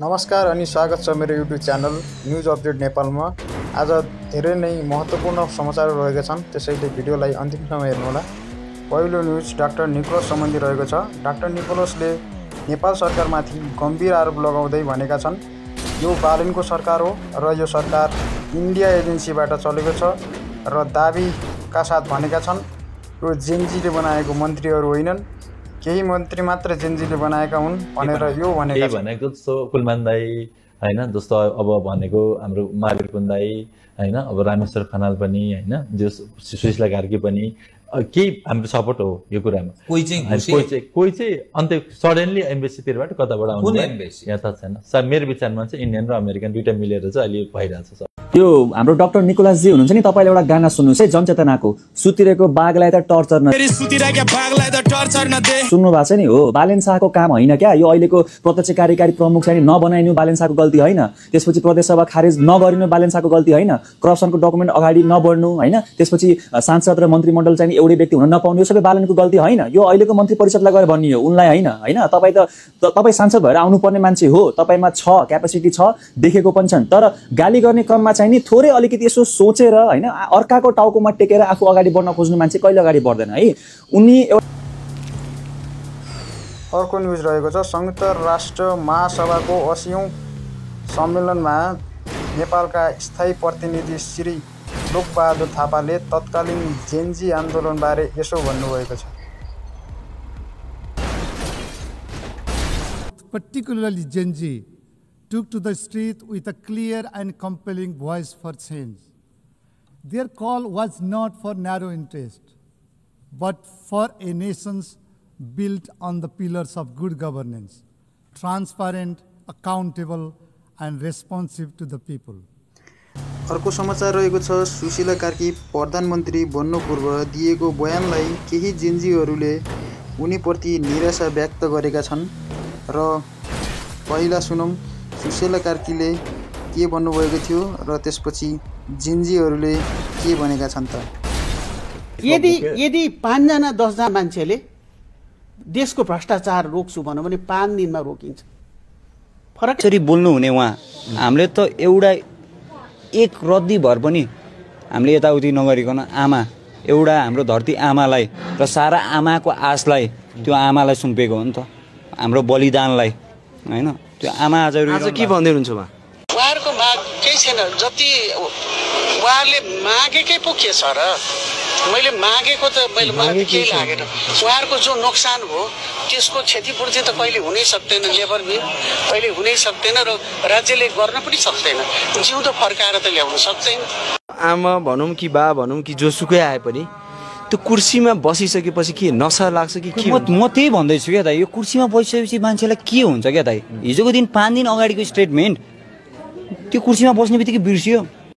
नमस्कार अनि स्वागत छ मेरो युट्युब च्यानल न्युज अपडेट नेपालमा। आज धेरै नै महत्त्वपूर्ण समाचारहरू रहेका छन्, त्यसैले भिडियोलाई अन्तिमसम्म हेर्नुहोला। पहिलो न्युज डाक्टर निकोलस सम्बन्धी रहेको छ। डाक्टर निकोलसले नेपाल सरकारमाथि गम्भीर आरोप लगाउँदै भनेका छन् यो बालेनको सरकार हो र यो सरकार इन्डिया एजेन्सीबाट चलेको छ र दाबीका साथ भनेका छन् यो जेनजीले बनाएको मन्त्रीहरू होइनन्, केही मन्त्री मात्र जेनजीले बनाएका हुन् भनेर यो भनेका छन्। भनेको जस्तो कुलमान दाई हैन, जस्तो अब भनेको हाम्रो महावीर कुन दाई हैन, अब रामेश्वर खनाल पनि हैन, जो सुशीला कार्की पनि केही हाम्रो सपोर्ट हो यो कुरामा। कोही चाहिँ अन्त सडनली एम्बेसीतिरबाट कताबाट आउनु यहाँ त छैन। सर मेरो विचारमा चाहिँ इन्डियन र अमेरिकन दुईटा मिलेर चाहिँ अहिले भइरहेछ सर। यो हाम्रो डाक्टर निकोलस जी हुनुहुन्छ नि, तपाईले एउटा गाना सुन्नुस् है, जनचेतनाको सुतिरहेको बाघलाई त टर्चर न सुन्नु भएको छ नि। हो, बालेन शाहको काम होइन क्या यो। अहिलेको प्रत्यक्ष कार्यकारी प्रमुख चाहिँ नबनाइनु बालेन शाहको गल्ती होइन, त्यसपछि प्रदेश सभा खारेज नगरिनु बालेन शाहको गल्ती होइन, करप्सनको डकुमेन्ट अगाडि नबढ्नु हैन, त्यसपछि सांसद र मन्त्रीमण्डल चाहिँ एउटै व्यक्ति हुन नपाउने, यो सबै बालेनको गल्ती होइन। यो अहिलेको मन्त्री परिषदलाई गएर भनियो उनलाई होइन हैन। तपाई सांसद भएर आउनुपर्ने मान्छे हो, तपाईमा छ क्यापेसिटी छ, देखेको पनि छन्, तर गाली गर्ने क्रममा चाहिँ नि थोरै अलिकति यसो सोचेर हैन अर्काको टाउकोमा टेकेर आफू अगाडि बढ्न खोज्नु मान्छे कहिले अगाडि बढ्दैन है। उनी अर्को न्युज रहेको छ। संयुक्त राष्ट्र महासभाको 80औं सम्मेलनमा नेपालका स्थायी प्रतिनिधि श्री लोकबहादुर थापाले तत्कालीन जेनजी आन्दोलनबारे यसो भन्नुभएको छ। Particularly Gen Z took to the street with a clear and compelling voice for change. Their call was not for narrow interest, but for a nation built on the pillars of good governance, transparent, accountable, and responsive to the people. अर्को समाचार रहेको छ। सुशीला कार्की प्रधानमन्त्री बन्नु पूर्व दिएको बयानलाई केही जेनजीहरूले उनीप्रति निराशा व्यक्त गरेका छन् र पहिला सुनौं सुशीला कार्कीले के भन्नुभएको थियो र त्यसपछि जेनजीहरूले के भनेका छन् त। यदि 5 जना 10 जना मान्छेले देशको भ्रष्टाचार रोक्छु भन्यो भने 5 दिनमा रोकिन्छ। फरक कसरी बोल्नु हुने उहाँ। हामीले त एउटा एक रद्दी भर पनि हामीले यताउति नगरिकन आमा एउटा हाम्रो धरती आमालाई र सारा आमाको आशलाई त्यो आमालाई सुम्पेको हो नि त, हाम्रो बलिदानलाई हैन। त्यो आमा आज के भन्दै हुनुहुन्छ उहाँहरूको माग केही छैन, जति उहाँहरूले मागेकै पो के छ र। मैले मागेको त मलाई केही लागेन। उहाँहरूको जो नोक्सान हो त्यसको क्षतिपूर्ति त कहिले हुनै सक्दैन, लेबर बिल कहिले हुनै सक्दैन र राज्यले गर्न पनि सक्दैन, जिउँदो फर्काएर त ल्याउन सक्दैन। आमा भनौँ कि बा भनौँ कि जोसुकै आए पनि त्यो कुर्सीमा बसिसकेपछि के नशा लाग्छ कि के? म त्यही भन्दैछु क्या दाइ, यो कुर्सीमा बसिसकेपछि मान्छेलाई के हुन्छ क्या दाइ। हिजोको दिन 5 दिन अगाडिको स्टेटमेन्ट त्यो कुर्सीमा बस्ने बित्तिकै बिर्सियो।